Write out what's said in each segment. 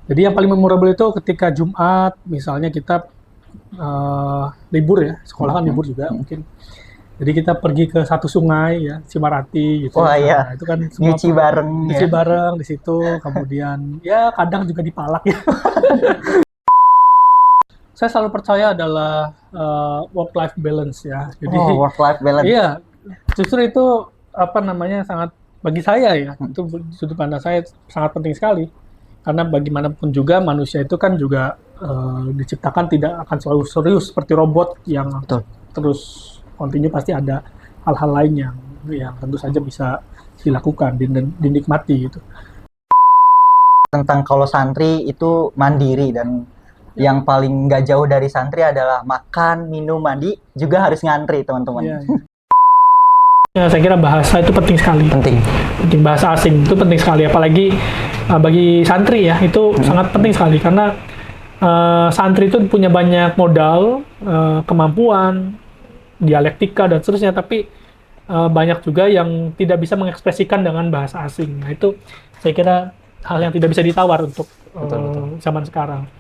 Jadi yang paling memorable itu ketika Jumat, misalnya kita libur ya, sekolah kan libur juga mungkin. Jadi kita pergi ke satu sungai ya, Cimarati gitu. Wah Nah, ya, itu kan semua nyuci bareng nyuci ya. bareng di situ, kemudian ya kadang juga dipalak ya. Saya selalu percaya adalah work life balance ya. Oh, Jadi work life balance. iya, justru itu apa namanya sangat bagi saya ya, itu sudut pandang saya sangat penting sekali. Karena bagaimanapun juga manusia itu kan juga diciptakan tidak akan selalu serius seperti robot yang Betul. terus kontinu, pasti ada hal-hal lain yang tentu saja bisa dilakukan, dinikmati gitu. Tentang kalau santri itu mandiri dan yang paling nggak jauh dari santri adalah makan, minum, mandi juga harus ngantri teman-teman. Iya, iya. Ya, saya kira bahasa itu penting sekali. Penting. Penting, bahasa asing itu penting sekali, apalagi bagi santri ya, itu sangat penting sekali karena santri itu punya banyak modal, kemampuan, dialektika dan seterusnya, tapi banyak juga yang tidak bisa mengekspresikan dengan bahasa asing. Nah, itu saya kira hal yang tidak bisa ditawar untuk Betul. zaman sekarang.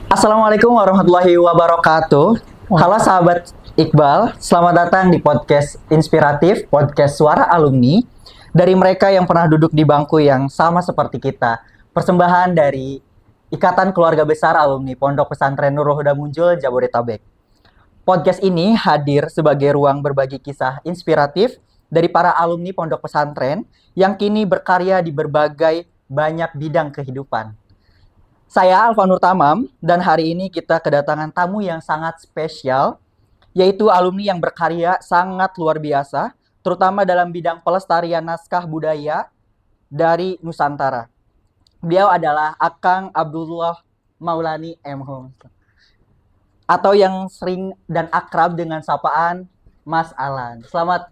Assalamualaikum warahmatullahi wabarakatuh. Halo sahabat Iqbal, selamat datang di podcast inspiratif, podcast suara alumni. Dari mereka yang pernah duduk di bangku yang sama seperti kita. Persembahan dari Ikatan Keluarga Besar Alumni Pondok Pesantren Nurul Huda Munjul, Jabodetabek. Podcast ini hadir sebagai ruang berbagi kisah inspiratif dari para alumni pondok pesantren yang kini berkarya di berbagai banyak bidang kehidupan. Saya Alfanur Tamam dan hari ini kita kedatangan tamu yang sangat spesial, yaitu alumni yang berkarya sangat luar biasa, terutama dalam bidang pelestarian naskah budaya dari Nusantara. Beliau adalah Akang Abdullah Maulani M. Hum, atau yang sering dan akrab dengan sapaan Mas Alan. Selamat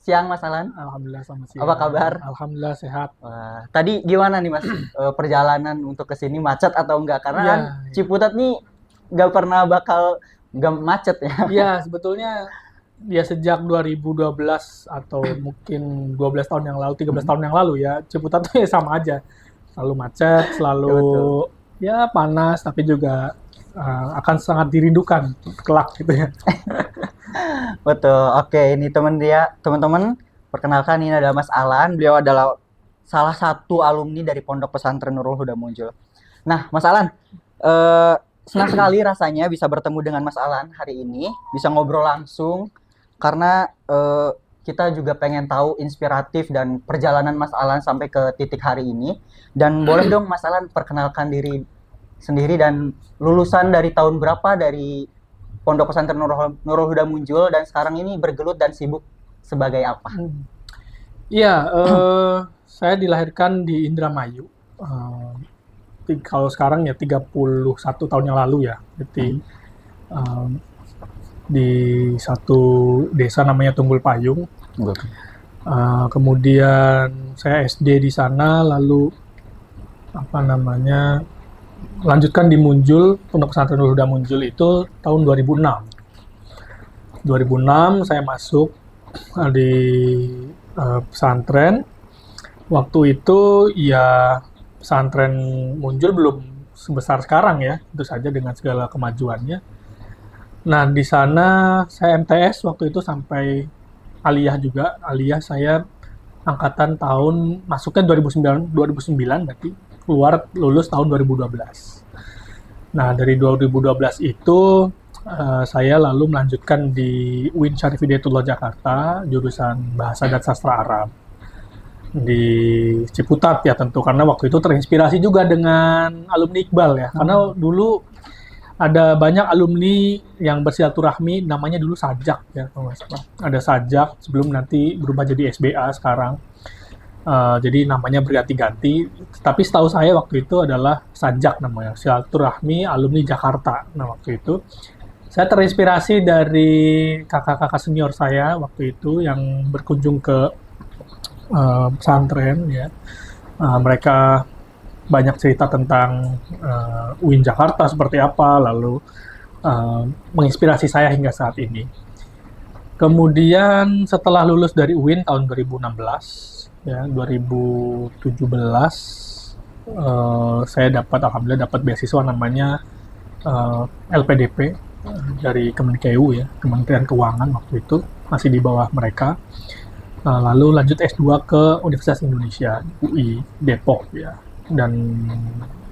siang Mas Alan. Alhamdulillah, selamat siang. Apa kabar? Alhamdulillah sehat. Wah, tadi gimana nih Mas perjalanan untuk ke sini, macet atau enggak? Karena Iya, kan Ciputat nih nggak pernah bakal nggak macet ya. Iya, sebetulnya ya sejak 2012 atau mungkin 12 tahun yang lalu, 13 tahun yang lalu ya, Ciputat tuh ya sama aja. Selalu macet, Ya, selalu betul. ya panas, tapi juga akan sangat dirindukan kelak gitu ya. Betul. Oke, ini teman-teman, perkenalkan ini adalah Mas Alan. Beliau adalah salah satu alumni dari Pondok Pesantren Nurul Huda Munjul. Nah, Mas Alan, senang sekali rasanya bisa bertemu dengan Mas Alan hari ini, bisa ngobrol langsung karena kita juga pengen tahu inspiratif dan perjalanan Mas Alan sampai ke titik hari ini. Dan boleh dong Mas Alan perkenalkan diri sendiri dan lulusan dari tahun berapa dari Pondok Pesantren Nurul Huda Munjul dan sekarang ini bergelut dan sibuk sebagai apa? Iya, saya dilahirkan di Indramayu. Kalau sekarang ya 31 tahun yang lalu ya. Jadi di satu desa namanya Tunggul Payung. Kemudian saya SD di sana, lalu lanjutkan di Munjul, Pondok Pesantren Nurul Huda Munjul itu tahun 2006. 2006 saya masuk di pesantren. Waktu itu ya pesantren Munjul belum sebesar sekarang ya, tentu saja dengan segala kemajuannya. Nah, di sana saya MTS waktu itu sampai aliyah juga. Aliyah saya angkatan tahun masuknya 2009 berarti keluar lulus tahun 2012. Nah, dari 2012 itu saya lalu melanjutkan di UIN Syarif Hidayatullah Jakarta, jurusan Bahasa dan Sastra Arab di Ciputat ya tentu, karena waktu itu terinspirasi juga dengan alumni Iqbal ya, karena dulu ada banyak alumni yang bersilaturahmi, namanya dulu Sajak ya, ada Sajak sebelum nanti berubah jadi SBA sekarang. Jadi namanya berganti-ganti, tapi setahu saya waktu itu adalah Sajak namanya, silaturahmi alumni Jakarta. Nah waktu itu Saya terinspirasi dari kakak-kakak senior saya waktu itu yang berkunjung ke pesantren ya. Mereka banyak cerita tentang UIN Jakarta seperti apa, lalu menginspirasi saya hingga saat ini. Kemudian setelah lulus dari UIN tahun 2016, ya 2017 saya alhamdulillah dapat beasiswa namanya LPDP dari Kemenkeu ya, Kementerian Keuangan waktu itu masih di bawah mereka. Lalu lanjut S2 ke Universitas Indonesia UI Depok ya, dan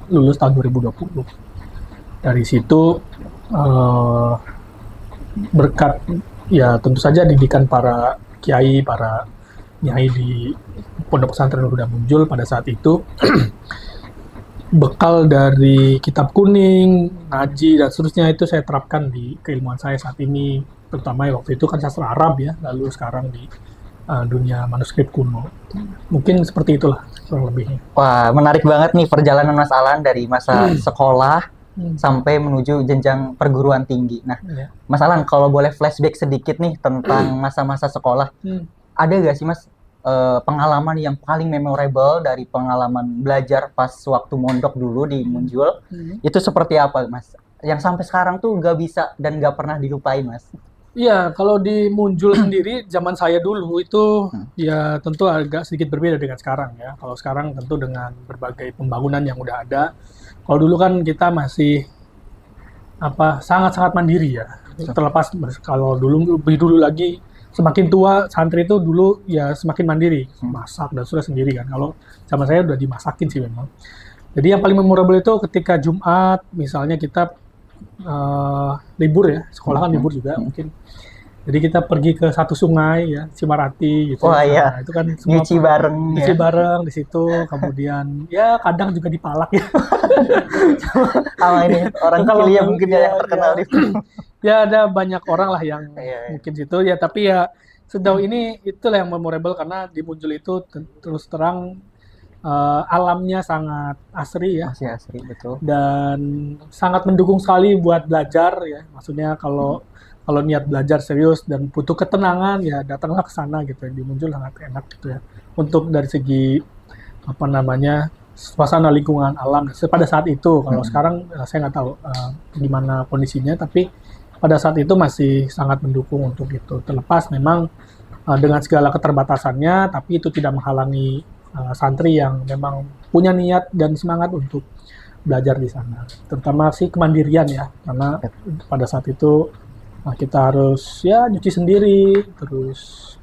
lulus tahun 2020. Dari situ berkat ya tentu saja didikan para kiai, para nyai di Pondok Pesantren Huda Muncul pada saat itu, bekal dari kitab kuning, ngaji, dan seterusnya itu saya terapkan di keilmuan saya saat ini, terutama waktu itu kan sastra Arab ya, lalu sekarang di dunia manuskrip kuno. Mungkin seperti itulah kurang lebihnya. Wah, menarik banget nih perjalanan Mas Alan dari masa sekolah sampai menuju jenjang perguruan tinggi. Nah, Mas Alan, kalau boleh flashback sedikit nih tentang masa-masa sekolah, ada gak sih Mas pengalaman yang paling memorable dari pengalaman belajar pas waktu mondok dulu di Munjul? Itu seperti apa Mas? Yang sampai sekarang tuh nggak bisa dan nggak pernah dilupain Mas? Iya, kalau di Munjul sendiri zaman saya dulu itu ya tentu agak sedikit berbeda dengan sekarang ya. Kalau sekarang tentu dengan berbagai pembangunan yang udah ada. Kalau dulu kan kita masih sangat-sangat mandiri ya. Terlepas kalau lebih dulu lagi, semakin tua santri itu dulu ya semakin mandiri, masak dan sudah sendiri kan. Kalau sama saya udah dimasakin sih memang. Jadi yang paling memorable itu ketika Jumat, misalnya kita libur ya, sekolah kan libur juga mungkin. Jadi kita pergi ke satu sungai ya, Cimarati gitu. Wah iya, itu kan semua nyuci bareng nyuci bareng di situ. Kemudian ya kadang juga dipalak ya. Sama ini orang Cilia mungkin ya yang terkenal di Ya ada banyak orang lah yang mungkin situ ya, tapi ya sejauh ini itulah yang memorable karena di Munjul itu terus terang alamnya sangat asri ya. Masih asri, betul. Dan sangat mendukung sekali buat belajar ya. Maksudnya kalau niat belajar serius dan butuh ketenangan ya datanglah ke sana gitu. Di Munjul sangat enak gitu ya. Untuk dari segi suasana lingkungan alam pada saat itu. Kalau sekarang saya nggak tahu gimana kondisinya, tapi pada saat itu masih sangat mendukung untuk itu. Terlepas memang dengan segala keterbatasannya, tapi itu tidak menghalangi santri yang memang punya niat dan semangat untuk belajar di sana. Terutama sih kemandirian ya, karena pada saat itu kita harus ya nyuci sendiri, terus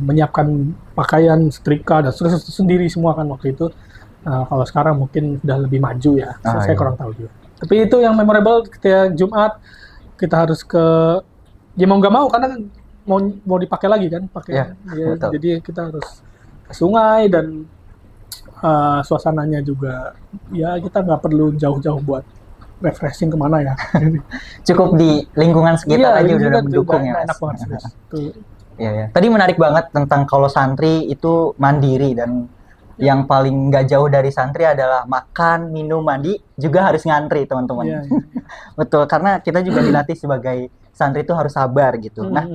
menyiapkan pakaian, setrika, dan sendiri semua kan waktu itu. Kalau sekarang mungkin sudah lebih maju ya, saya kurang tahu juga. Tapi itu yang memorable ketika Jumat, kita harus ya mau nggak mau karena mau dipakai lagi kan, jadi kita harus ke sungai dan suasananya juga ya kita nggak perlu jauh-jauh buat refreshing kemana ya. Cukup di lingkungan sekitar aja udah mendukung ya. Enak banget. Iya. Tadi menarik banget tentang kalau santri itu mandiri dan yang paling nggak jauh dari santri adalah makan, minum, mandi juga harus ngantri teman-teman. Iya. Betul, karena kita juga dilatih sebagai santri itu harus sabar gitu. Nah,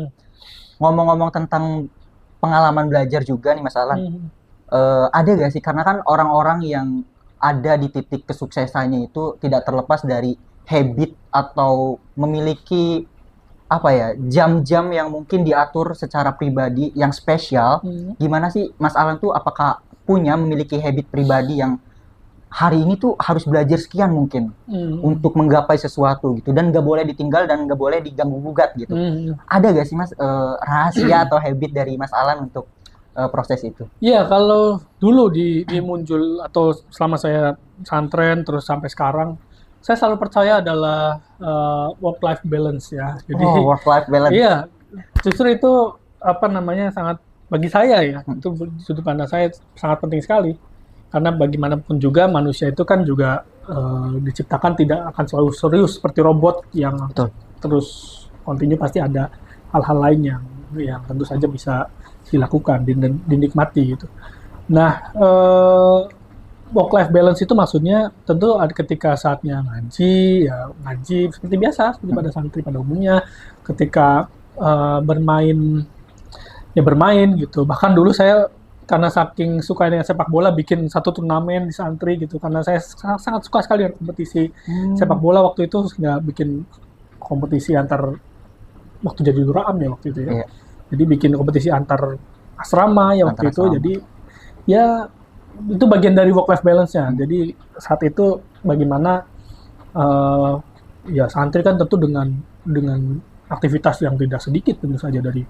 ngomong-ngomong tentang pengalaman belajar juga nih Mas Alan, ada gak sih, karena kan orang-orang yang ada di titik kesuksesannya itu tidak terlepas dari habit atau memiliki jam-jam yang mungkin diatur secara pribadi yang spesial. Gimana sih Mas Alan tuh, apakah memiliki habit pribadi yang hari ini tuh harus belajar sekian mungkin untuk menggapai sesuatu gitu, dan nggak boleh ditinggal dan nggak boleh diganggu gugat gitu. Ada gak sih Mas rahasia atau habit dari Mas Alan untuk proses itu? Iya, kalau dulu di Munjul atau selama saya santren terus sampai sekarang, saya selalu percaya adalah work-life balance ya. Jadi work-life balance. Iya, justru itu sangat bagi saya ya, itu sudut pandang saya sangat penting sekali. Karena bagaimanapun juga manusia itu kan juga diciptakan tidak akan selalu serius seperti robot yang terus kontinu, pasti ada hal-hal lain yang tentu saja bisa dilakukan, dinikmati gitu. Nah, work life balance itu maksudnya tentu ada ketika saatnya ngaji, ya ngaji seperti biasa, seperti pada santri pada umumnya. Ketika bermain, ya bermain gitu. Bahkan dulu saya karena saking suka dengan sepak bola bikin satu turnamen di santri gitu. Karena saya sangat suka sekali dengan kompetisi sepak bola waktu itu, sehingga bikin kompetisi antar waktu jadi Duraam ya waktu itu ya. Iya. Jadi bikin kompetisi antar asrama ya waktu Antar itu. asrama. Jadi ya itu bagian dari work life balance-nya. Jadi saat itu bagaimana ya santri kan tentu dengan aktivitas yang tidak sedikit tentu saja, dari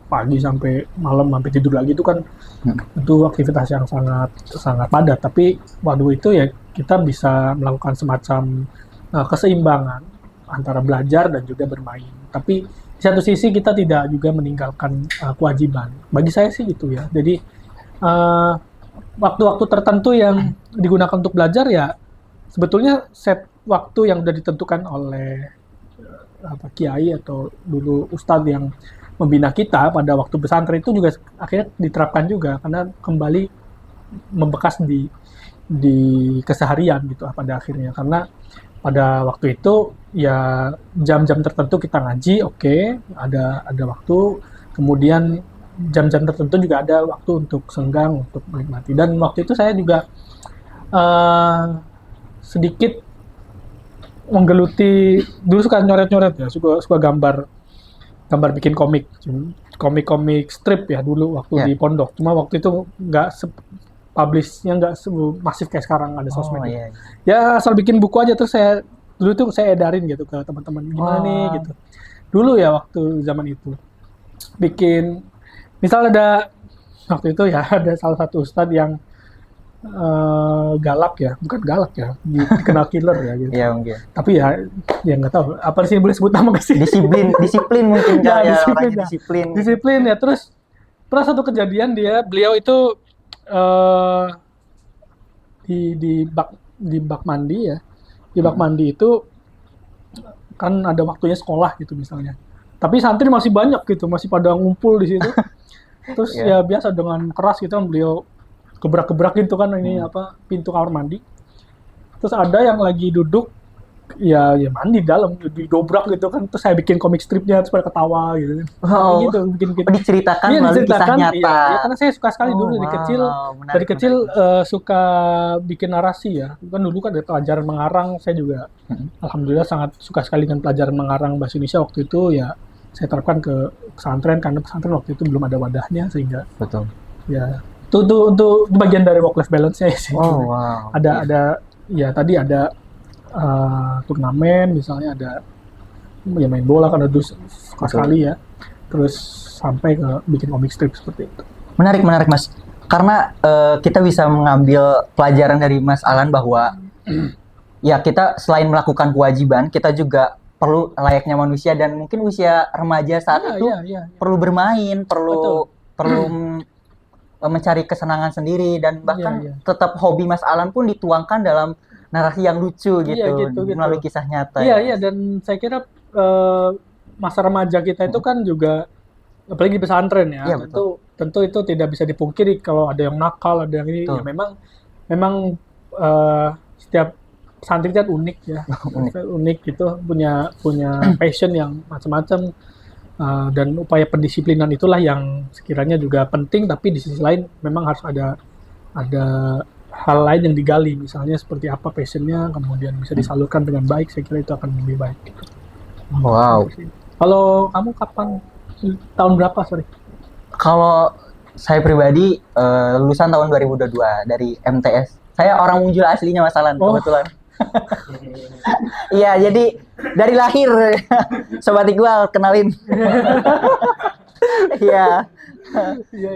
pagi sampai malam sampai tidur lagi itu kan itu aktivitas yang sangat sangat padat. Tapi waktu itu ya kita bisa melakukan semacam keseimbangan antara belajar dan juga bermain. Tapi di satu sisi kita tidak juga meninggalkan kewajiban. Bagi saya sih gitu ya. Jadi waktu-waktu tertentu yang digunakan untuk belajar ya sebetulnya set waktu yang sudah ditentukan oleh kiai atau dulu ustadz yang membina kita pada waktu pesantren itu juga akhirnya diterapkan juga, karena kembali membekas di keseharian gitu pada akhirnya. Karena pada waktu itu ya jam-jam tertentu kita ngaji, oke, ada waktu, kemudian jam-jam tertentu juga ada waktu untuk senggang, untuk menikmati. Dan waktu itu saya juga sedikit menggeluti, dulu suka nyoret-nyoret ya, suka gambar bikin komik strip ya dulu waktu di pondok. Cuma waktu itu nggak publish-nya nggak masif kayak sekarang ada sosmed. Iya. Ya asal bikin buku aja, terus dulu tuh saya edarin gitu ke teman-teman, gimana nih gitu. Dulu ya waktu zaman itu bikin, misal ada waktu itu ya ada salah satu ustadz yang galak ya, bukan galak ya, dikenal killer ya gitu. Iya mungkin. Tapi ya nggak tahu apa sih boleh sebut nama nggak sih? Disiplin mungkin Ya, orangnya disiplin ya. Terus pernah satu kejadian beliau itu di bak mandi ya, di bak mandi itu kan ada waktunya sekolah gitu misalnya. Tapi santri masih banyak gitu, masih pada ngumpul di situ. Terus ya biasa dengan keras gitu kan beliau gebrak-gebrak gitu kan ini pintu kamar mandi. Terus ada yang lagi duduk ya mandi dalam, didobrak gitu kan. Terus saya bikin komik stripnya terus pada ketawa gitu. Gitu bikin diceritakan iya, melalui kisah nyata. Iya, karena saya suka sekali dulu dari kecil suka bikin narasi ya. Kan dulu kan ada pelajaran mengarang, saya juga alhamdulillah sangat suka sekali dengan pelajaran mengarang bahasa Indonesia waktu itu ya. Saya terapkan ke pesantren karena pesantren waktu itu belum ada wadahnya, sehingga betul. Ya, itu bagian dari work life balance-nya sih. Wow. Ada ya tadi ada turnamen misalnya, ada ya main bola kan ada suka sekali ya. Terus sampai ke bikin komik strip seperti itu. Menarik Mas. Karena kita bisa mengambil pelajaran dari Mas Alan bahwa ya kita selain melakukan kewajiban, kita juga perlu layaknya manusia, dan mungkin usia remaja saat itu perlu bermain, perlu mencari kesenangan sendiri, dan bahkan tetap hobi Mas Alan pun dituangkan dalam narasi yang lucu gitu, melalui kisah nyata. Iya, dan saya kira masa remaja kita itu kan juga apalagi di pesantren ya, tentu itu tidak bisa dipungkiri kalau ada yang nakal, ada yang ini. Ya memang setiap santri kan unik ya, unik gitu, punya passion yang macam-macam, dan upaya pendisiplinan itulah yang sekiranya juga penting. Tapi di sisi lain memang harus ada hal lain yang digali, misalnya seperti apa passionnya, kemudian bisa disalurkan dengan baik. Saya kira itu akan lebih baik. Wow. Kalau kamu tahun berapa, sorry? Kalau saya pribadi lulusan tahun 2022 dari MTS. Saya orang Munjul aslinya Mas Alan, kebetulan. Iya, jadi dari lahir Sobat Iqbal, kenalin. Iya.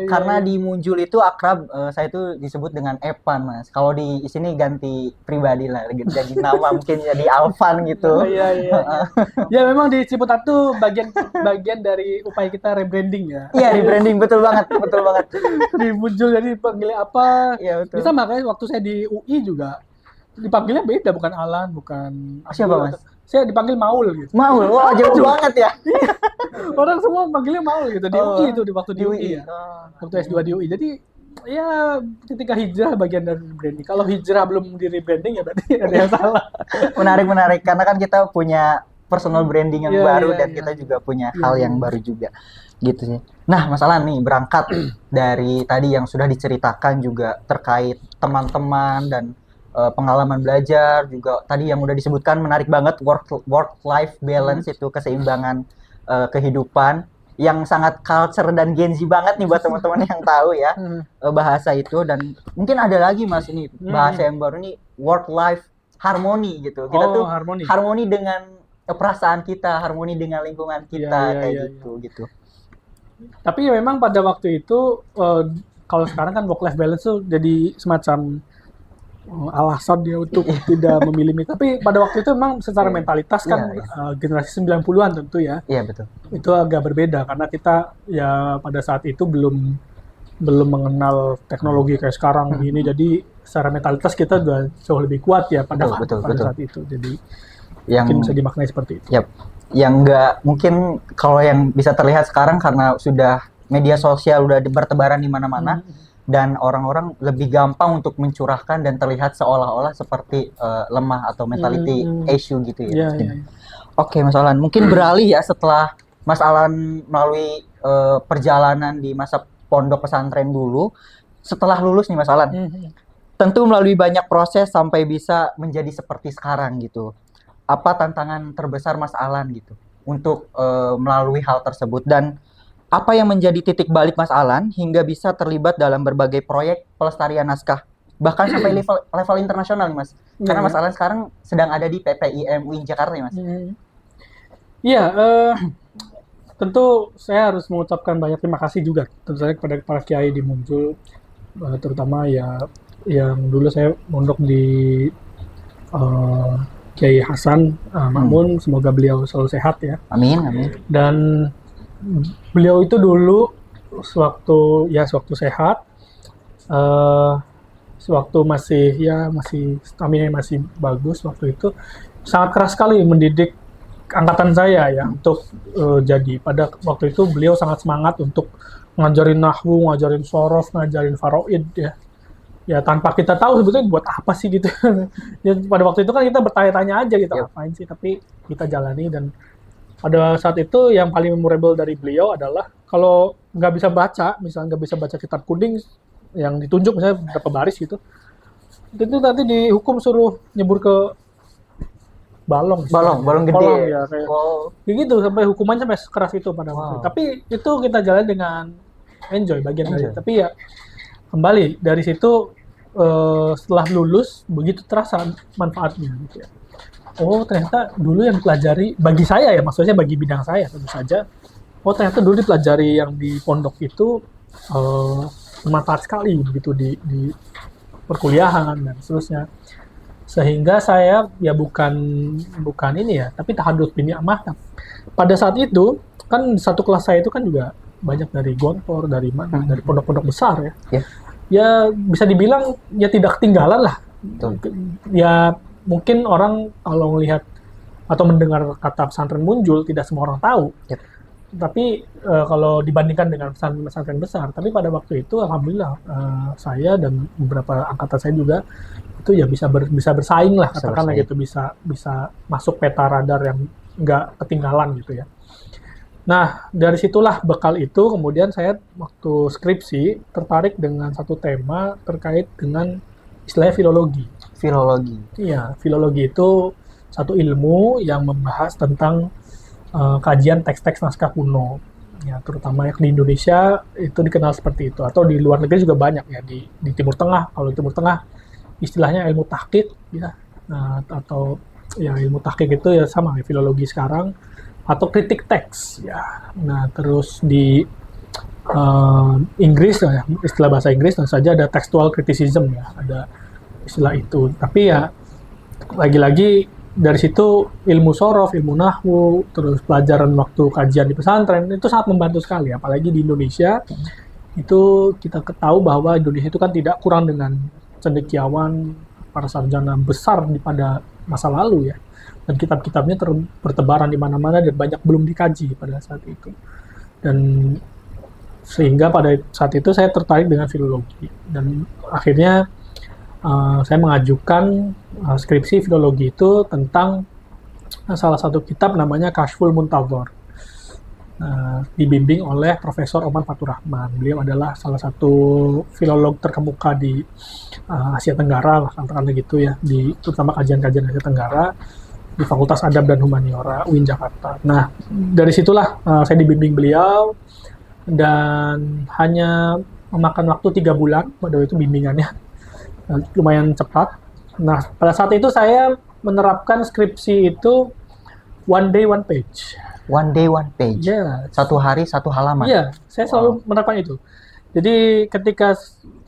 Karena di Munjul itu akrab, saya itu disebut dengan Evan, Mas. Kalau di sini ganti pribadi lah, jadi nama mungkin jadi Alvan gitu. Iya. Ya memang di Ciputat tuh bagian dari upaya kita rebranding ya. Iya, rebranding, betul banget. Di Munjul jadi panggilnya apa? Iya, betul. Bisa makanya waktu saya di UI juga dipanggilnya beda, bukan Alan, bukan siapa Mas? Saya dipanggil Maul gitu. Maul, wah jauh banget ya. Orang semua panggilnya Maul gitu di UI itu, waktu di UI ya. Waktu S2 di UI. Jadi Ya, ketika hijrah bagian dari rebranding. Kalau hijrah belum di rebranding ya berarti ada yang salah. Menarik karena kan kita punya personal branding yang Iya, baru iya, dan iya. kita juga punya Iya, hal iya. yang baru juga gitu sih. Nah, masalah nih berangkat dari tadi yang sudah diceritakan juga terkait teman-teman dan pengalaman belajar juga tadi yang udah disebutkan menarik banget work life balance itu keseimbangan kehidupan yang sangat culture dan Gen Z banget nih buat teman-teman yang tahu ya Hmm. bahasa itu dan mungkin ada lagi Mas ini bahasa Hmm. yang baru nih work life harmoni gitu. Kita Oh, tuh harmoni. harmoni dengan perasaan kita, harmoni dengan lingkungan Iya, kita iya, kayak iya, iya. gitu. Tapi ya memang pada waktu itu kalau sekarang kan work life balance tuh jadi semacam alasan dia untuk tidak memilih. Tapi pada waktu itu memang secara Iya. mentalitas Iya, kan iya. generasi 90-an tentu ya. Iya betul. Itu agak berbeda karena kita ya pada saat itu belum belum mengenal teknologi kayak sekarang ini. Jadi secara mentalitas kita udah jauh lebih kuat ya Betul. saat itu. Jadi Yang mungkin bisa dimaknai seperti itu. yap, yang nggak mungkin kalau yang bisa terlihat sekarang karena sudah media sosial udah bertebaran di mana-mana dan orang-orang lebih gampang untuk mencurahkan dan terlihat seolah-olah seperti lemah atau mentality issue gitu ya. Iya, iya. Oke, Mas Alan, mungkin beralih ya setelah Mas Alan melalui perjalanan di masa pondok pesantren dulu. Setelah lulus nih Mas Alan, tentu melalui banyak proses sampai bisa menjadi seperti sekarang gitu. Apa tantangan terbesar Mas Alan gitu untuk melalui hal tersebut dan apa yang menjadi titik balik Mas Alan hingga bisa terlibat dalam berbagai proyek pelestarian naskah bahkan sampai level internasional nih Mas. Karena Mas Alan sekarang sedang ada di PPIM UIN Jakarta nih Mas. Iya, tentu saya harus mengucapkan banyak terima kasih juga tentu saja kepada para kiai di Muncul, terutama ya yang dulu saya mondok di Kiai Hasan Makmun, semoga beliau selalu sehat ya. Amin. Dan beliau itu dulu sewaktu sehat, sewaktu masih stamina masih bagus waktu itu sangat keras sekali mendidik angkatan saya ya untuk jadi pada waktu itu beliau sangat semangat untuk ngajarin nahwu, ngajarin sorof, ngajarin faraid ya tanpa kita tahu sebetulnya buat apa sih gitu. Ya, pada waktu itu kan kita bertanya-tanya aja gitu ngapain sih, tapi kita jalani. Dan pada saat itu yang paling memorable dari beliau adalah kalau nggak bisa baca, misalnya nggak bisa baca kitab kuning yang ditunjuk misalnya berapa baris gitu, itu nanti dihukum suruh nyebur ke balong gede kolam ya kayak gitu, sampai hukumannya sampai keras itu pada waktu itu. Tapi itu kita jalan dengan enjoy bagian dari. Tapi ya kembali dari situ setelah lulus begitu terasa manfaatnya gitu ya. Oh ternyata dulu yang dipelajari bagi saya ya, maksudnya bagi bidang saya tentu saja, oh ternyata dulu dipelajari yang di pondok itu bermanfaat sekali begitu di perkuliahan dan seterusnya. Sehingga saya ya bukan ini ya, tapi tahadus bin ni'mah. Pada saat itu kan satu kelas saya itu kan juga banyak dari Gontor, dari mana, dari pondok-pondok besar ya. Ya bisa dibilang ya tidak ketinggalan lah. Ya mungkin orang kalau melihat atau mendengar kata pesantren Munjul tidak semua orang tahu. Tapi kalau dibandingkan dengan pesantren besar, tapi pada waktu itu alhamdulillah saya dan beberapa angkatan saya juga itu ya bisa bersaing lah, katakanlah gitu, bisa masuk peta radar yang nggak ketinggalan gitu ya. Nah, dari situlah bekal itu kemudian saya waktu skripsi tertarik dengan satu tema terkait dengan istilahnya filologi. Iya, filologi itu satu ilmu yang membahas tentang kajian teks-teks naskah kuno. Ya, terutama yang di Indonesia itu dikenal seperti itu, atau di luar negeri juga banyak ya, di Timur Tengah. Kalau di Timur Tengah istilahnya ilmu tahqiq ya, atau ya ilmu tahqiq itu ya sama ya, filologi sekarang, atau kritik teks ya. Nah terus di Inggris ya, istilah bahasa Inggris tentu saja ada textual criticism ya, ada istilah itu. Tapi ya lagi-lagi dari situ ilmu sorof, ilmu nahwu, terus pelajaran waktu kajian di pesantren itu sangat membantu sekali, apalagi di Indonesia. Itu kita ketahui bahwa Indonesia itu kan tidak kurang dengan cendekiawan para sarjana besar pada masa lalu ya, dan kitab-kitabnya bertebaran di mana-mana dan banyak belum dikaji pada saat itu. Dan Sehingga pada saat itu saya tertarik dengan filologi dan akhirnya saya mengajukan skripsi filologi itu tentang salah satu kitab namanya Kashful Muntadhar. Dibimbing oleh Profesor Oman Fathurrahman. Beliau adalah salah satu filolog terkemuka di Asia Tenggara lah, katakanlah gitu ya, terutama kajian-kajian Asia Tenggara di Fakultas Adab dan Humaniora UIN Jakarta. Nah, dari situlah saya dibimbing beliau dan hanya memakan waktu 3 bulan pada itu bimbingannya, lumayan cepat. Nah, pada saat itu saya menerapkan skripsi itu one day one page. One day one page. Ya, Satu hari satu halaman. iya, saya selalu menerapkan itu. Jadi ketika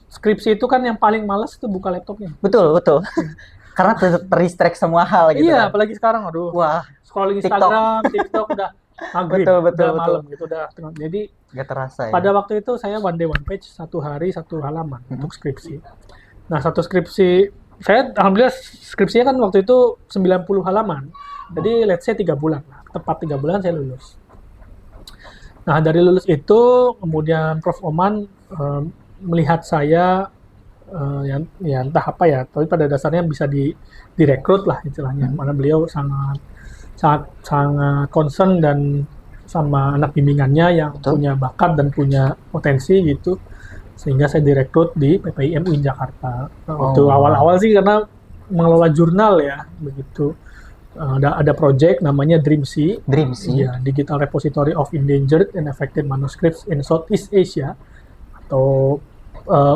skripsi itu kan yang paling males itu buka laptopnya. Betul. Karena ter-distract semua hal gitu. Iya, kan. apalagi sekarang, aduh, Wah, scrolling TikTok. Instagram, TikTok udah maghrib, Betul. udah malam gitu, udah tengah. Jadi Gak terasa ya. pada waktu itu saya one day one page, satu hari satu halaman untuk skripsi. Nah, satu skripsi, saya alhamdulillah skripsinya kan waktu itu 90 halaman. Jadi let's say 3 bulan lah. Tepat 3 bulan saya lulus. Nah, dari lulus itu kemudian Prof. Oman melihat saya ya entah apa ya, tapi pada dasarnya bisa direkrut lah istilahnya. Karena beliau sangat concern dan sama anak bimbingannya yang punya bakat dan punya potensi gitu, sehingga saya direkrut di PPIM UIN Jakarta. Waktu awal-awal sih karena mengelola jurnal ya begitu. Ada project namanya DRIMSI, ya, Digital Repository of Endangered and Affected Manuscripts in Southeast Asia, atau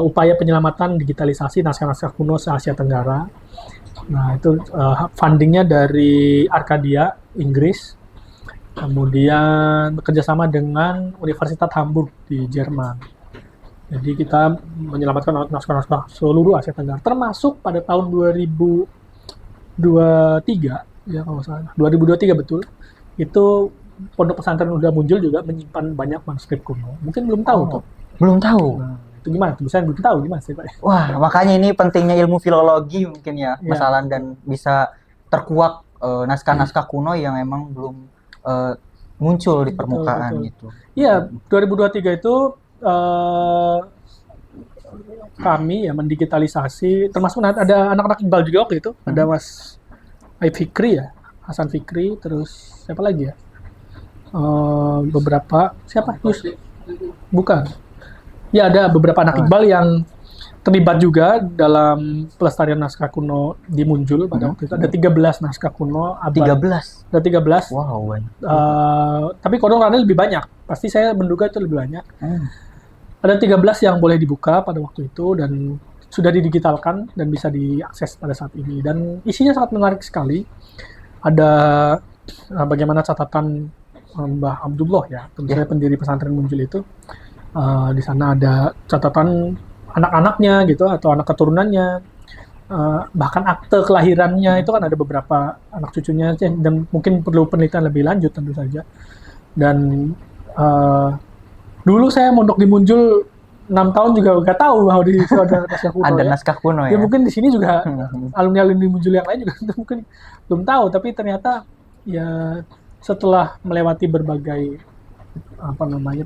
upaya penyelamatan digitalisasi naskah-naskah kuno se-Asia Tenggara. Nah, itu fundingnya dari Arcadia, Inggris, kemudian bekerjasama dengan Universitas Hamburg di Jerman. Jadi kita menyelamatkan naskah-naskah seluruh Asia Tenggara, termasuk pada tahun 2023, ya kalau salah, 2023 betul, itu Pondok Pesantren Udah Muncul juga menyimpan banyak manuskrip kuno. Mungkin belum tahu tuh. Belum tahu. Nah, itu gimana? Saya belum tahu gimana sih, Pak? Wah, makanya ini pentingnya ilmu filologi mungkin ya, Mas Alan, dan bisa terkuak naskah-naskah kuno yang emang belum muncul di permukaan gitu. Iya, 2023 itu kami ya mendigitalisasi, termasuk ada anak-anak Iqbal juga waktu itu, ada Mas Aib Fikri ya, Hasan Fikri, terus siapa lagi ya? Beberapa, siapa? Bukan. Ya, ada beberapa anak Iqbal yang terlibat juga dalam pelestarian naskah kuno di Munjul pada waktu itu. Ada 13 naskah kuno abad. 13? Ada 13. Wow. Tapi konon lebih banyak. Pasti saya menduga itu lebih banyak. Ada 13 yang boleh dibuka pada waktu itu dan sudah didigitalkan dan bisa diakses pada saat ini. Dan isinya sangat menarik sekali. Ada bagaimana catatan Mbah Abdullah ya, tentu saja pendiri pesantren Munjul itu. Di sana ada catatan anak-anaknya gitu atau anak keturunannya, bahkan akte kelahirannya itu kan ada beberapa anak cucunya, dan mungkin perlu penelitian lebih lanjut tentu saja. Dan dulu saya mondok di Munjul 6 tahun juga nggak tahu bahwa di situ ada naskah kuno. Ada naskah kuno ya. Ya mungkin di sini juga alumni-alumni Munjul yang lain juga mungkin belum tahu, tapi ternyata ya setelah melewati berbagai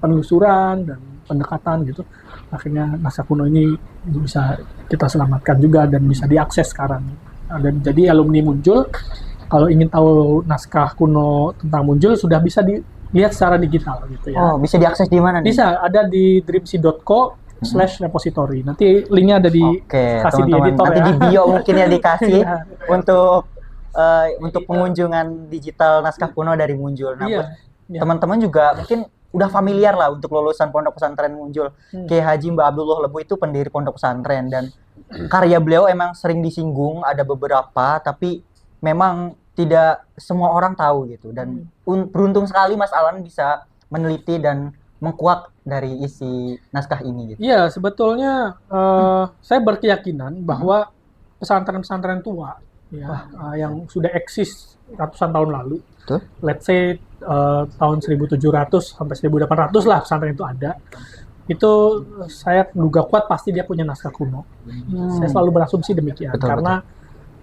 penelusuran dan pendekatan gitu, akhirnya naskah kuno ini bisa kita selamatkan juga dan bisa diakses sekarang. Dan jadi alumni Munjul kalau ingin tahu naskah kuno tentang Munjul sudah bisa dilihat secara digital gitu ya. Oh, bisa diakses di mana nih? Bisa, ada di dreamsi.co/repository. Nanti linknya ada di kasih di editor. Nanti ya. di bio mungkin ya dikasih untuk pengunjungan digital naskah kuno dari Munjul. Nah, teman-teman juga mungkin udah familiar lah untuk lulusan Pondok Pesantren Munjul. Kiai Haji Mbah Abdullah Lebu itu pendiri Pondok Pesantren dan karya beliau emang sering disinggung, ada beberapa, tapi memang tidak semua orang tahu gitu. Dan beruntung sekali Mas Alan bisa meneliti dan mengkuak dari isi naskah ini gitu. Iya, sebetulnya saya berkeyakinan bahwa pesantren-pesantren tua ya, yang sudah eksis ratusan tahun lalu, let's say tahun 1700 sampai 1800 lah pesantren itu ada, itu saya duga kuat pasti dia punya naskah kuno. Saya selalu berasumsi demikian, karena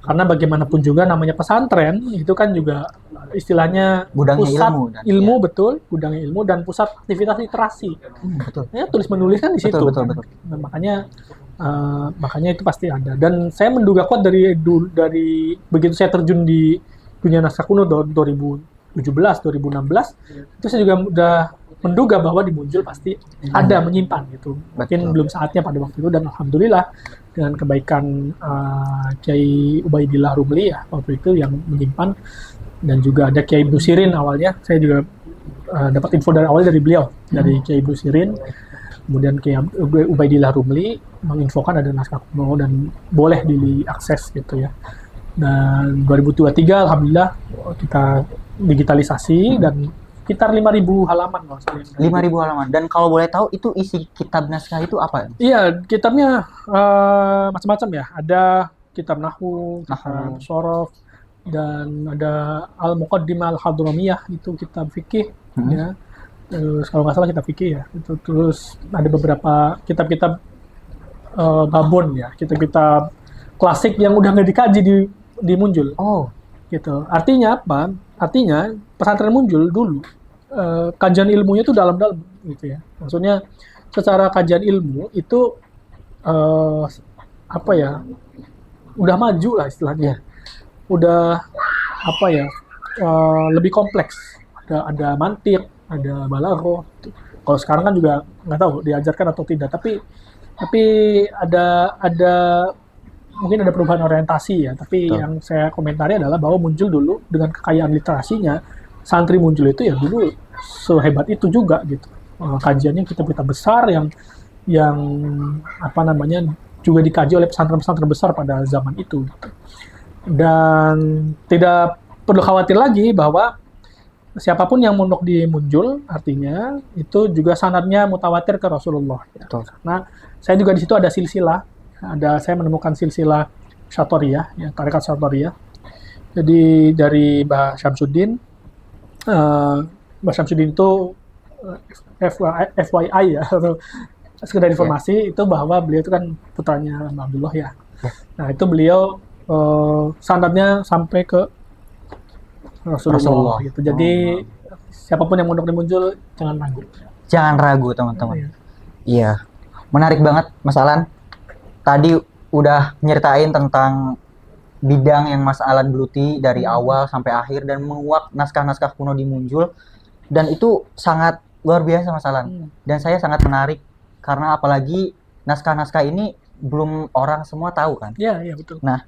Karena bagaimanapun juga namanya pesantren itu kan juga istilahnya Gudangnya pusat ilmu dan ilmu, betul, gudangnya ilmu dan pusat aktivitas literasi. betul. Ya, tulis menulis kan di situ. Betul, kan. betul. Nah, makanya itu pasti ada. Dan saya menduga kuat dari begitu saya terjun di dunia naskah kuno 2017, 2016, itu saya juga udah menduga bahwa di Munjul pasti ada menyimpan gitu. Mungkin Betul. belum saatnya pada waktu itu, dan alhamdulillah dengan kebaikan Kiai Ubaidillah Rumli ya waktu itu yang menyimpan, dan juga ada Kiai Ibnu Sirin awalnya. Saya juga dapat info dari awal dari beliau, dari Kiai Ibnu Sirin. Kemudian Kiai Ubaidillah Rumli menginfokan ada naskah kuno dan boleh diakses gitu ya. Dan 2023 alhamdulillah kita digitalisasi dan sekitar 5.000 halaman loh. 5.000 halaman. Dan kalau boleh tahu itu isi kitab naskah itu apa? Iya, kitabnya macam-macam ya. Ada kitab Nahwu, kitab Shorof, dan ada Al-Muqaddimah Al-Hadramiyah, itu kitab fikih ya. Terus kalau nggak salah kitab fikih ya. Itu terus ada beberapa kitab-kitab babon ya, kitab-kitab klasik yang udah nggak dikaji di Munjul. Oh, Gitu. Artinya apa? Artinya pesantren Munjul dulu kajian ilmunya itu dalam-dalam gitu ya. Maksudnya secara kajian ilmu itu apa ya? Udah maju lah istilahnya. Udah apa ya? Lebih kompleks. Ada mantiq, ada balaghah. Kalau sekarang kan juga nggak tahu diajarkan atau tidak, tapi ada mungkin ada perubahan orientasi ya, tapi Betul. yang saya komentari adalah bahwa Munjul dulu dengan kekayaan literasinya, santri Munjul itu ya dulu sehebat itu juga gitu. Kajiannya kitab-kitab besar yang apa namanya juga dikaji oleh pesantren-pesantren besar pada zaman itu. Gitu. Dan tidak perlu khawatir lagi bahwa siapapun yang mondok di Munjul artinya itu juga sanadnya mutawatir ke Rasulullah. betul. Nah, saya juga di situ ada silsilah. Saya menemukan silsilah Syatoriyah, ya, tarekat Syatoriyah. Jadi dari Mbah Syamsuddin, Mbah Syamsuddin itu FYI ya, atau sekedar informasi itu bahwa beliau itu kan putranya Mbah Abdullah ya. Nah itu beliau sanadnya sampai ke Rasulullah. Gitu. Jadi siapapun yang mondok di Munjul jangan ragu. Jangan ragu teman-teman. Iya. Iya, menarik banget Mas Alan. Tadi udah nyeritain tentang bidang yang Mas Alan geluti dari awal sampai akhir dan menguak naskah-naskah kuno di Munjul, dan itu sangat luar biasa Mas Alan. Dan saya sangat menarik karena apalagi naskah-naskah ini belum orang semua tahu kan. Iya, iya betul. Nah,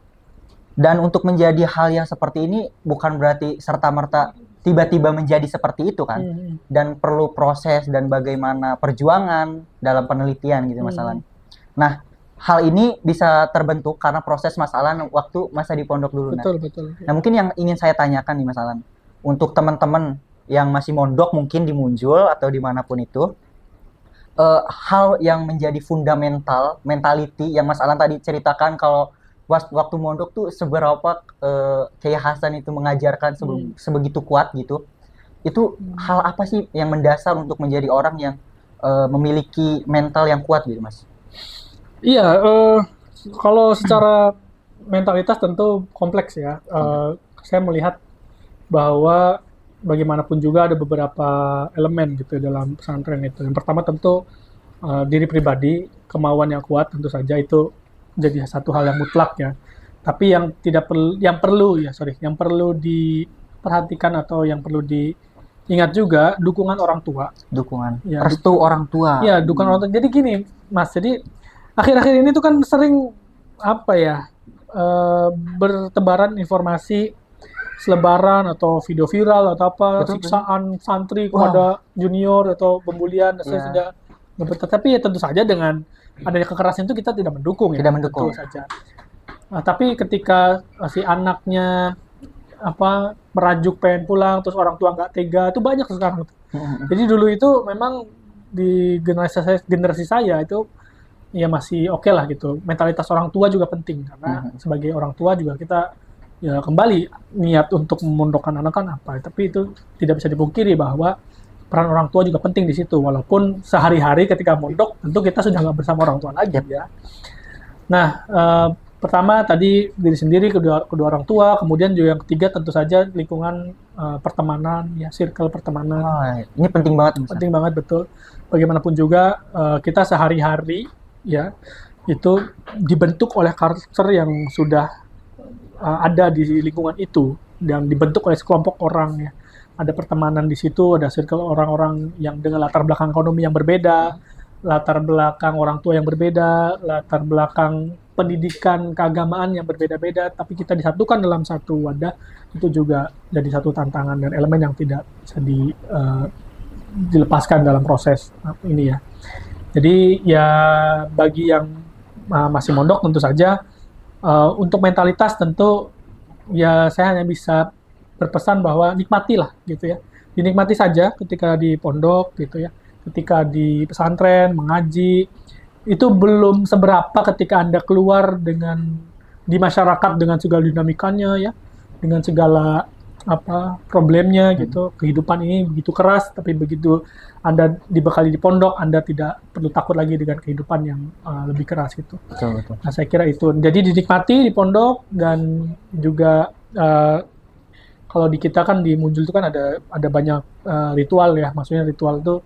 dan untuk menjadi hal yang seperti ini bukan berarti serta-merta tiba-tiba menjadi seperti itu kan. Dan perlu proses dan bagaimana perjuangan dalam penelitian gitu Mas Alan. Nah, hal ini bisa terbentuk karena proses Mas Alan waktu masa di pondok dulu. Betul. Nah, mungkin yang ingin saya tanyakan nih Mas Alan, untuk teman-teman yang masih mondok mungkin di Munjul atau dimanapun itu, hal yang menjadi fundamental, mentality yang Mas Alan tadi ceritakan kalau waktu mondok tuh seberapa Kiai Hasan itu mengajarkan sebegitu kuat gitu. Itu hal apa sih yang mendasar untuk menjadi orang yang memiliki mental yang kuat gitu Mas? Iya, kalau secara mentalitas tentu kompleks ya. Saya melihat bahwa bagaimanapun juga ada beberapa elemen gitu dalam pesantren itu. Yang pertama tentu diri pribadi, kemauan yang kuat tentu saja itu jadi satu hal yang mutlak ya. Tapi yang perlu diperhatikan atau yang perlu diingat juga dukungan orang tua. Dukungan, ya, restu orang tua. Iya, dukungan orang tua. Jadi gini, Mas. Jadi akhir-akhir ini tuh kan sering bertebaran informasi selebaran atau video viral atau apa, siksaan santri kepada junior atau pembulian dan sudah. Tapi ya tentu saja dengan adanya kekerasan itu kita tidak mendukung ya. Tidak mendukung. Tentu saja. Nah, tapi ketika si anaknya merajuk pengen pulang terus orang tua nggak tega, itu banyak sekarang. Jadi dulu itu memang di generasi saya itu ya masih oke lah gitu. Mentalitas orang tua juga penting karena sebagai orang tua juga kita ya kembali niat untuk memondokkan anak kan apa. Tapi itu tidak bisa dipungkiri bahwa peran orang tua juga penting di situ. Walaupun sehari-hari ketika mondok tentu kita sudah nggak bersama orang tua lagi ya. Nah pertama tadi diri sendiri, kedua orang tua, kemudian juga yang ketiga tentu saja lingkungan pertemanan, ya circle pertemanan. Oh, ini penting banget, Mas. Penting banget, betul. Bagaimanapun juga kita sehari-hari ya itu dibentuk oleh karakter yang sudah ada di lingkungan itu dan dibentuk oleh sekelompok orang ya. Ada pertemanan di situ, ada circle orang-orang yang dengan latar belakang ekonomi yang berbeda, latar belakang orang tua yang berbeda, latar belakang pendidikan keagamaan yang berbeda-beda, tapi kita disatukan dalam satu wadah, itu juga jadi satu tantangan dan elemen yang tidak bisa dilepaskan dalam proses ini ya. Jadi ya bagi yang masih mondok tentu saja untuk mentalitas tentu ya saya hanya bisa berpesan bahwa nikmatilah gitu ya. Dinikmati saja ketika di pondok gitu ya. Ketika di pesantren mengaji itu belum seberapa ketika Anda keluar di masyarakat dengan segala dinamikanya ya, dengan segala problemnya gitu. Kehidupan ini begitu keras, tapi begitu Anda dibekali di pondok, Anda tidak perlu takut lagi dengan kehidupan yang lebih keras gitu. Betul. Nah, saya kira itu. Jadi dinikmati di pondok dan juga kalau di kita kan di Munjul itu kan ada banyak ritual ya, maksudnya ritual itu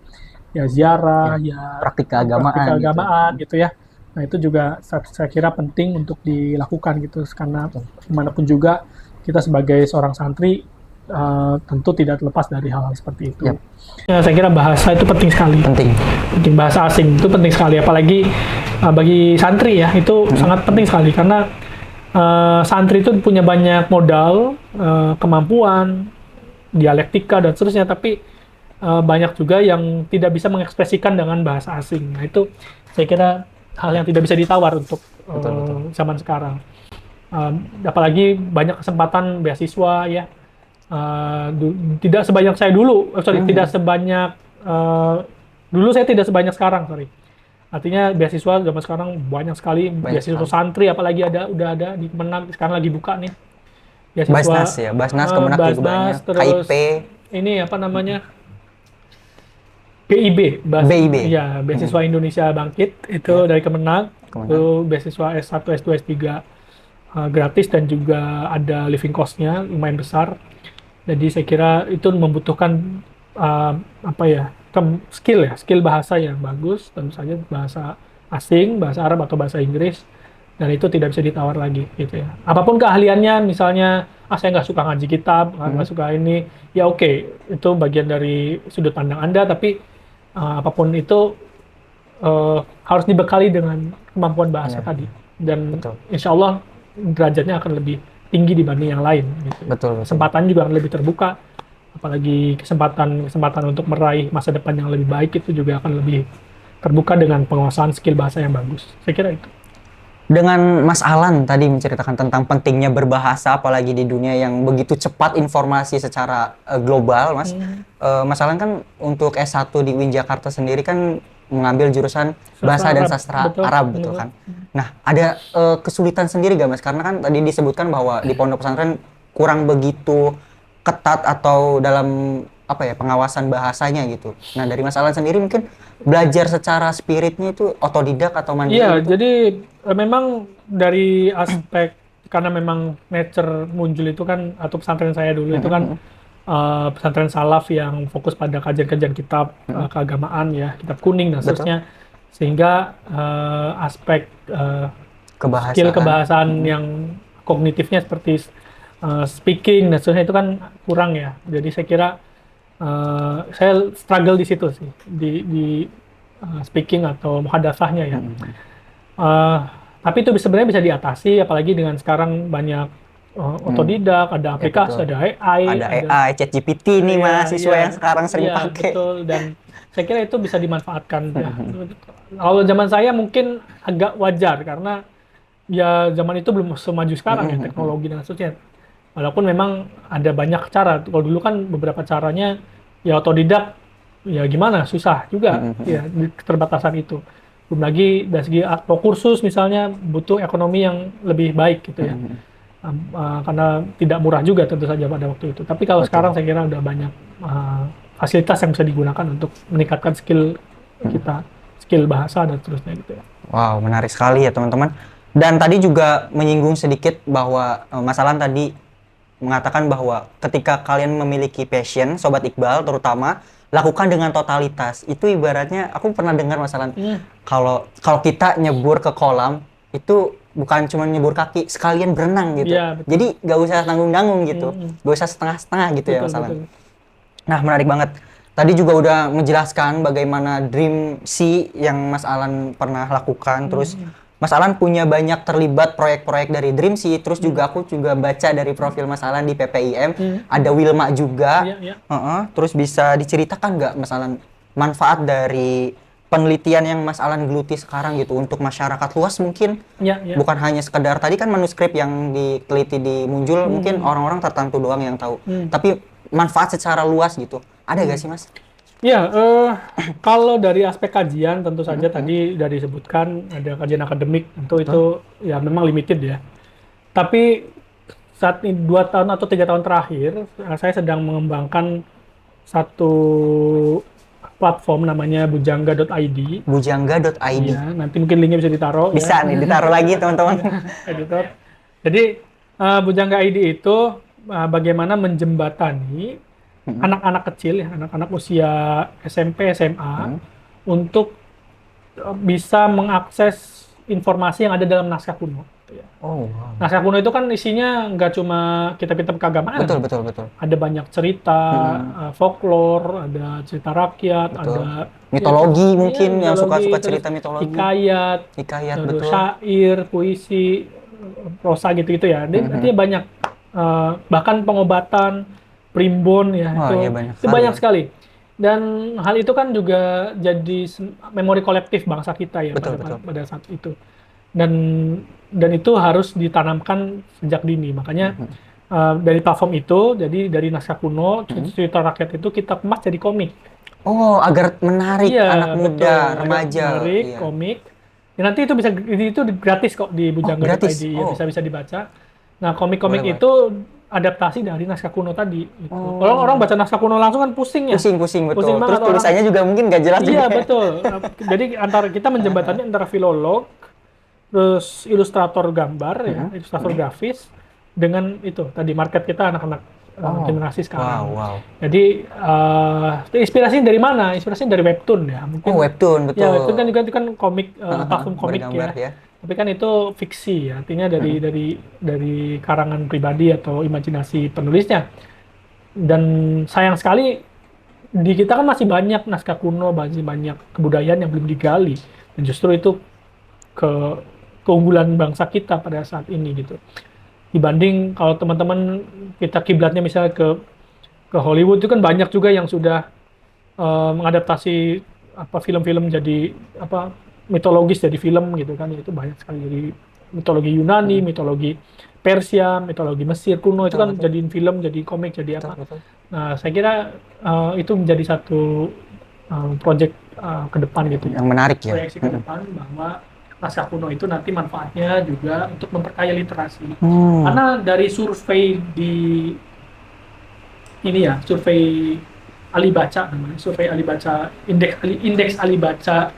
ya ziarah, ya praktik keagamaan gitu ya. Nah, itu juga saya kira penting untuk dilakukan gitu, karena dimanapun juga kita sebagai seorang santri tentu tidak terlepas dari hal-hal seperti itu. Yep. Ya, saya kira bahasa itu penting sekali. Penting bahasa asing itu penting sekali, apalagi bagi santri ya, itu sangat penting sekali karena santri itu punya banyak modal, kemampuan, dialektika dan seterusnya, tapi banyak juga yang tidak bisa mengekspresikan dengan bahasa asing. Nah, itu saya kira hal yang tidak bisa ditawar untuk zaman sekarang. Apalagi banyak kesempatan beasiswa ya. Tidak sebanyak saya dulu, tidak sebanyak dulu saya tidak sebanyak sekarang, Artinya beasiswa zaman sekarang banyak sekali, beasiswa santri apalagi udah ada di Kemenag, sekarang lagi buka nih. Beasiswa Basnas Kemenag juga banyak. Terus KIP. Ini apa namanya? BIB, ya, beasiswa Indonesia Bangkit itu dari Kemenag. Itu beasiswa S1, S2, S3 gratis dan juga ada living cost-nya lumayan besar. Jadi saya kira itu membutuhkan skill bahasa yang bagus, tentu saja bahasa asing, bahasa Arab atau bahasa Inggris, dan itu tidak bisa ditawar lagi gitu ya. Apapun keahliannya, misalnya saya nggak suka ngaji kitab, nggak suka ini, ya oke, itu bagian dari sudut pandang Anda, tapi apapun itu harus dibekali dengan kemampuan bahasa tadi, dan insya Allah derajatnya akan lebih tinggi dibanding yang lain. Gitu. Betul. Kesempatan juga akan lebih terbuka, apalagi kesempatan untuk meraih masa depan yang lebih baik itu juga akan lebih terbuka dengan penguasaan skill bahasa yang bagus. Saya kira itu. Dengan Mas Alan tadi menceritakan tentang pentingnya berbahasa, apalagi di dunia yang begitu cepat informasi secara global, Mas. Mas Alan kan untuk S1 di UIN Jakarta sendiri kan mengambil jurusan bahasa dan sastra Arab, betul kan? Nah, ada kesulitan sendiri gak, Mas? Karena kan tadi disebutkan bahwa di pondok pesantren kurang begitu ketat atau dalam pengawasan bahasanya gitu. Nah, dari Mas Alan sendiri mungkin belajar secara spiritnya itu otodidak atau mandiri? Iya, jadi memang dari aspek karena memang nature Munjul itu kan, atau pesantren saya dulu itu kan pesantren salaf yang fokus pada kajian-kajian kitab keagamaan ya, kitab kuning dan seterusnya, sehingga aspek skill kebahasaan yang kognitifnya seperti speaking dan seterusnya itu kan kurang ya. Jadi saya kira saya struggle di situ sih, di speaking atau muhadatsahnya ya. Tapi itu sebenarnya bisa diatasi, apalagi dengan sekarang banyak otodidak, ada aplikasi, ada AI, ChatGPT nih mahasiswa yang sekarang sering pakai. Betul, dan saya kira itu bisa dimanfaatkan. Ya. Kalau zaman saya mungkin agak wajar karena ya zaman itu belum semaju sekarang ya teknologi dan seterusnya. Walaupun memang ada banyak cara. Kalau dulu kan beberapa caranya ya otodidak, ya gimana, susah juga ya di keterbatasan itu. Belum lagi dari segi kursus misalnya butuh ekonomi yang lebih baik gitu ya. Karena tidak murah juga tentu saja pada waktu itu. Tapi kalau sekarang saya kira udah banyak fasilitas yang bisa digunakan untuk meningkatkan skill kita, skill bahasa dan seterusnya gitu ya. Wow, menarik sekali ya teman-teman. Dan tadi juga menyinggung sedikit bahwa Mas Alan tadi mengatakan bahwa ketika kalian memiliki passion, Sobat Iqbal terutama, lakukan dengan totalitas. Itu ibaratnya aku pernah dengar Mas Alan, kalau kita nyebur ke kolam itu bukan cuma nyebur kaki, sekalian berenang gitu. Iya, betul. Jadi gak usah tanggung-tanggung gitu, gak usah setengah-setengah gitu ya Betul, Mas Alan. betul. Nah, menarik banget. Tadi juga udah menjelaskan bagaimana Dream C yang Mas Alan pernah lakukan. Terus Mas Alan punya banyak terlibat proyek-proyek dari Dream C. Terus juga aku juga baca dari profil Mas Alan di PPIM. Ada Wilma juga. Iya, iya. Terus bisa diceritakan nggak Mas Alan manfaat dari penelitian yang Mas Alan geluti sekarang gitu untuk masyarakat luas mungkin? Iya, iya. Bukan hanya sekedar tadi kan manuskrip yang diteliti di Munjul mungkin orang-orang tertentu doang yang tahu. Tapi manfaat secara luas gitu. Ada gak sih Mas? Ya, kalau dari aspek kajian tentu saja tadi sudah disebutkan ada kajian akademik, tentu itu ya memang limited ya. Tapi saat ini 2 tahun atau 3 tahun terakhir, saya sedang mengembangkan satu platform namanya bujangga.id. Bujangga.id. Ya, nanti mungkin linknya bisa ditaruh. Bisa nih ditaruh lagi teman-teman. Editor. Jadi Bujangga ID itu bagaimana menjembatani anak-anak kecil, ya, anak-anak usia SMP, SMA untuk bisa mengakses informasi yang ada dalam naskah kuno. Ya. Oh, wow. Naskah kuno itu kan isinya nggak cuma kitab-kitab keagamaan. Betul. Ada banyak cerita, folklore, ada cerita rakyat, Betul. ada Mitologi mungkin yang mitologi, suka terus cerita mitologi. Hikayat, Hikayat, terus betul. syair, puisi, prosa gitu-gitu ya. Artinya banyak, bahkan pengobatan, primbon ya, Oh, itu, iya, banyak itu sekali banyak ya. sekali. Dan hal itu kan juga jadi memori kolektif bangsa kita ya Betul. pada saat itu. Dan itu harus ditanamkan sejak dini. Makanya dari platform itu, jadi dari naskah kuno, cerita rakyat itu kita kemas jadi komik. Oh, agar menarik anak muda, betul. remaja. Menarik, Iya. komik. Ya, nanti itu gratis kok di gratis? bujangga.id, ya Oh. bisa dibaca. Nah, komik-komik Boleh, itu adaptasi dari naskah kuno tadi. Gitu. Kalau orang baca naskah kuno langsung kan pusing ya. Pusing, betul. Pusing banget Terus tulisannya juga mungkin nggak jelas Iya, juga. betul. Jadi kita menjembatani antara filolog, terus ilustrator gambar, ya, ilustrator grafis, dengan itu tadi market kita anak-anak generasi sekarang. Wow. Jadi inspirasinya dari mana? Inspirasinya dari webtoon ya, mungkin. Oh, webtoon, betul. Ya, webtoon kan juga itu kan komik, platform komik Bergambar, ya. Tapi kan itu fiksi ya, artinya dari karangan pribadi atau imajinasi penulisnya. Dan sayang sekali di kita kan masih banyak naskah kuno, masih banyak kebudayaan yang belum digali. Dan justru itu keunggulan bangsa kita pada saat ini gitu. Dibanding kalau teman-teman kita kiblatnya misalnya ke Hollywood, itu kan banyak juga yang sudah mengadaptasi film-film jadi mitologis jadi film gitu kan. Itu banyak sekali, jadi mitologi Yunani, mitologi Persia, mitologi Mesir kuno, itu kan jadiin film, jadi komik, jadi apa. Betul. Nah, saya kira itu menjadi satu project ke depan gitu ya. Yang menarik ya. Proyeksi ke depan bahwa naskah kuno itu nanti manfaatnya juga untuk memperkaya literasi. Karena dari survei survei Alibaca namanya, survei Alibaca, indeks Alibaca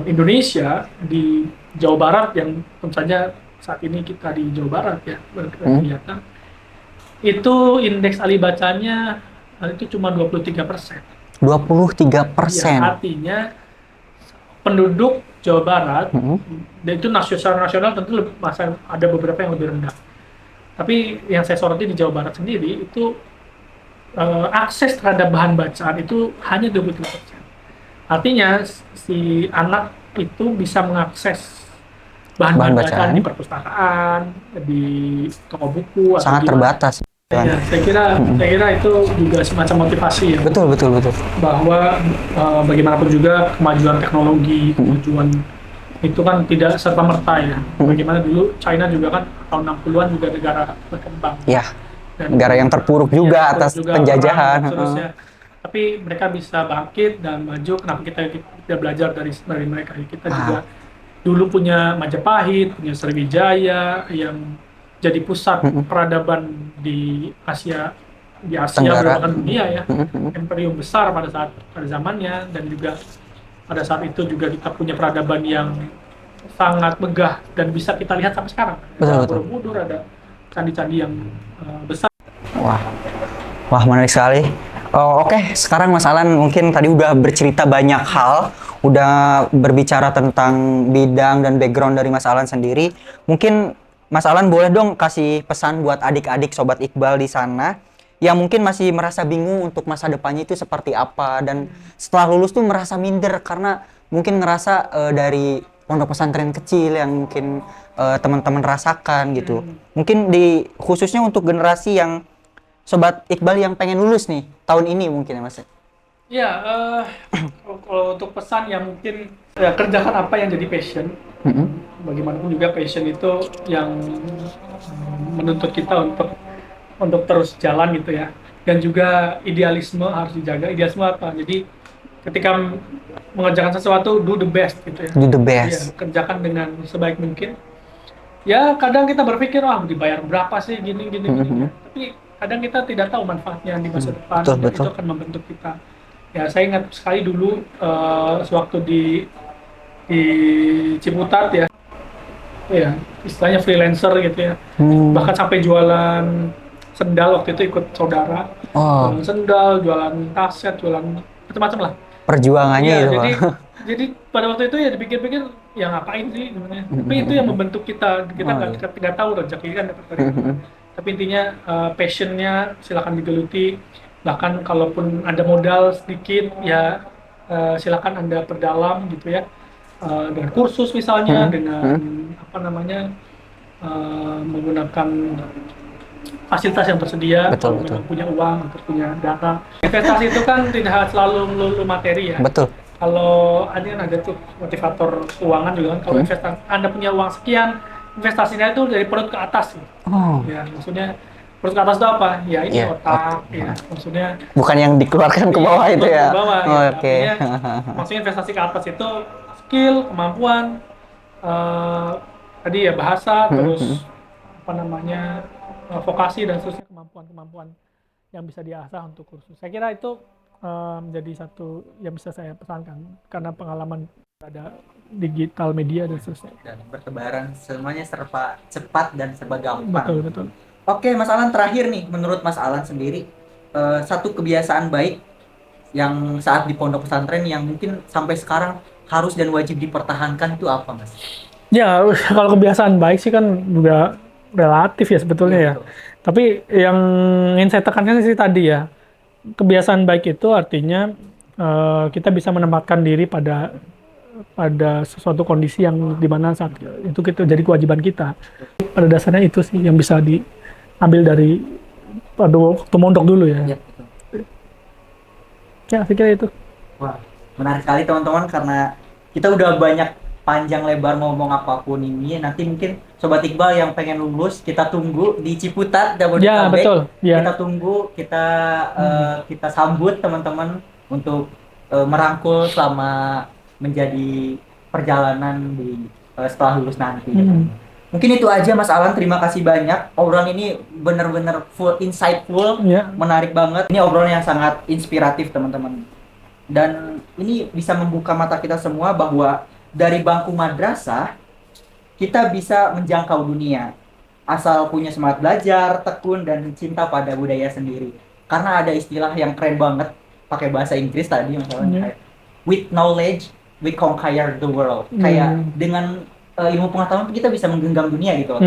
Indonesia di Jawa Barat, yang tentu saja saat ini kita di Jawa Barat ya berkegiatan, itu indeks Alibacanya itu cuma 23%. 23%. Ya, artinya penduduk Jawa Barat, dan itu nasional tentu masih ada beberapa yang lebih rendah. Tapi yang saya soroti di Jawa Barat sendiri itu akses terhadap bahan bacaan itu hanya 23%. Artinya si anak itu bisa mengakses bahan bacaan di perpustakaan, di toko buku, sangat atau terbatas. Ya, saya kira itu juga semacam motivasi ya. Betul. Bahwa bagaimanapun juga kemajuan teknologi, kemajuan itu kan tidak serta-merta ya. Bagaimana dulu China juga kan tahun 60-an juga negara berkembang. Ya. Negara yang terpuruk juga atas penjajahan. Tapi mereka bisa bangkit dan maju. Kenapa kita belajar dari mereka? Kita juga dulu punya Majapahit, punya Sriwijaya yang jadi pusat peradaban di Asia bahkan dunia ya. Imperium besar pada zamannya, dan juga pada saat itu juga kita punya peradaban yang sangat megah dan bisa kita lihat sampai sekarang. Betul, Ada betul. Borobudur, ada candi-candi yang besar. Wah, wah menarik sekali. Oh, oke, sekarang Mas Alan mungkin tadi udah bercerita banyak hal, udah berbicara tentang bidang dan background dari Mas Alan sendiri. Mungkin Mas Alan boleh dong kasih pesan buat adik-adik Sobat Iqbal di sana yang mungkin masih merasa bingung untuk masa depannya itu seperti apa dan setelah lulus tuh merasa minder karena mungkin ngerasa dari pondok pesantren kecil yang mungkin teman-teman rasakan gitu. Mungkin di khususnya untuk generasi yang Sobat Iqbal yang pengen lulus nih tahun ini mungkin ya Mas. Ya, kalau untuk pesan ya mungkin ya kerjakan apa yang jadi passion. Bagaimanapun juga passion itu yang menuntut kita untuk terus jalan gitu ya. Dan juga idealisme harus dijaga. Idealisme apa? Jadi ketika mengerjakan sesuatu, do the best gitu ya. Do the Ya, best. kerjakan dengan sebaik mungkin. Ya kadang kita berpikir, wah dibayar berapa sih gini. Tapi kadang kita tidak tahu manfaatnya di masa depan. Betul, Dan betul. itu akan membentuk kita. Ya saya ingat sekali dulu sewaktu di Ciputat ya, ya istilahnya freelancer gitu ya. Bahkan sampai jualan sendal waktu itu ikut saudara. Oh, Jualan sendal, jualan kaset, jualan macam-macam lah. perjuangannya Iya, itu jadi Pak. jadi pada waktu itu ya dipikir-pikir ya ngapain sih sebenarnya. Tapi itu yang membentuk kita. Kita Oh, nggak tahu rezeki kan dapat dari mana. Tapi intinya passionnya silakan digeluti. Bahkan kalaupun ada modal sedikit ya silakan Anda perdalam gitu ya. Dengan kursus misalnya, dengan apa namanya menggunakan fasilitas yang tersedia. Betul, Kalau betul. memang punya uang atau punya dana. Investasi itu kan tidak selalu melulu materi ya. Betul. Kalau ada tuh motivator keuangan juga kan, kalau investasi Anda punya uang sekian, investasinya itu dari perut ke atas gitu. Oh, Ya, maksudnya perut ke atas itu apa? Ya ini Iya, otak, ya. Maksudnya bukan yang dikeluarkan ke bawah itu ke ya. bawah, Oh, ya. oke. Artinya, maksudnya investasi ke atas itu skill, kemampuan, eh, tadi ya bahasa, terus apa namanya vokasi dan seterusnya, kemampuan-kemampuan yang bisa diasah untuk kursus. Saya kira itu menjadi satu yang bisa saya pesankan karena pengalaman ada digital media dan seterusnya. Dan bertebaran semuanya serba cepat dan serba gampang. Betul. Oke, Mas Alan terakhir nih, menurut Mas Alan sendiri, satu kebiasaan baik yang saat di pondok pesantren yang mungkin sampai sekarang harus dan wajib dipertahankan itu apa, Mas? Ya, kalau kebiasaan baik sih kan juga relatif ya sebetulnya ya. Betul. Tapi yang ingin saya tekankan sih tadi ya, kebiasaan baik itu artinya kita bisa menempatkan diri pada sesuatu kondisi yang dimana saat itu kita jadi kewajiban kita. Pada dasarnya itu sih yang bisa diambil dari pada waktu mondok dulu ya. Iya, betul. Ya, saya kira itu. Wah, menarik sekali teman-teman karena kita udah banyak panjang lebar ngomong apapun ini. Nanti mungkin Sobat Iqbal yang pengen lulus, kita tunggu di Ciputat, Ya, Jabodetabek. betul. Ya. Kita tunggu, kita sambut teman-teman untuk merangkul selama menjadi perjalanan di setelah lulus nanti. Mungkin itu aja Mas Alan, terima kasih banyak. Obrolan ini benar-benar full insightful, Ya. menarik banget. Ini obrolan yang sangat inspiratif teman-teman. Dan ini bisa membuka mata kita semua bahwa dari bangku madrasah kita bisa menjangkau dunia. Asal punya semangat belajar, tekun, dan cinta pada budaya sendiri. Karena ada istilah yang keren banget, pakai bahasa Inggris tadi misalnya, with knowledge we conquer the world. Kayak dengan ilmu pengetahuan kita bisa menggenggam dunia gitu.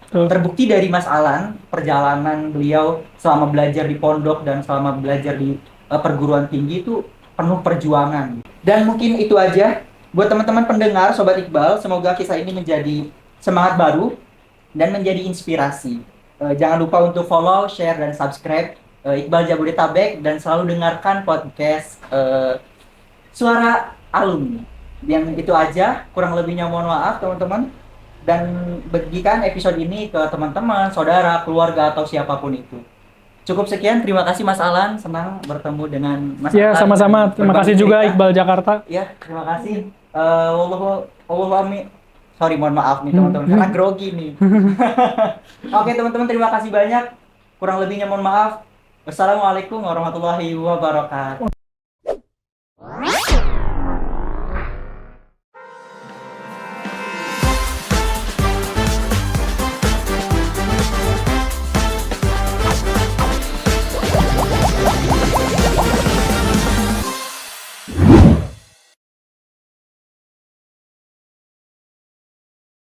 Terbukti dari Mas Alan, perjalanan beliau selama belajar di pondok dan selama belajar di perguruan tinggi itu penuh perjuangan. Dan mungkin itu aja buat teman-teman pendengar Sobat Iqbal, semoga kisah ini menjadi semangat baru dan menjadi inspirasi. Jangan lupa untuk follow, share, dan subscribe Iqbal Jabodetabek dan selalu dengarkan podcast Suara Alumni. Yang itu aja, kurang lebihnya mohon maaf teman-teman. Dan bagikan episode ini ke teman-teman, saudara, keluarga, atau siapapun itu. Cukup sekian, terima kasih Mas Alan, senang bertemu dengan Mas Ya, Alan. sama-sama. Terima kasih juga Iqbal Jakarta. Ya, terima kasih. Sorry, mohon maaf nih teman-teman, karena grogi nih. Oke teman-teman, terima kasih banyak. Kurang lebihnya mohon maaf. Wassalamualaikum warahmatullahi wabarakatuh.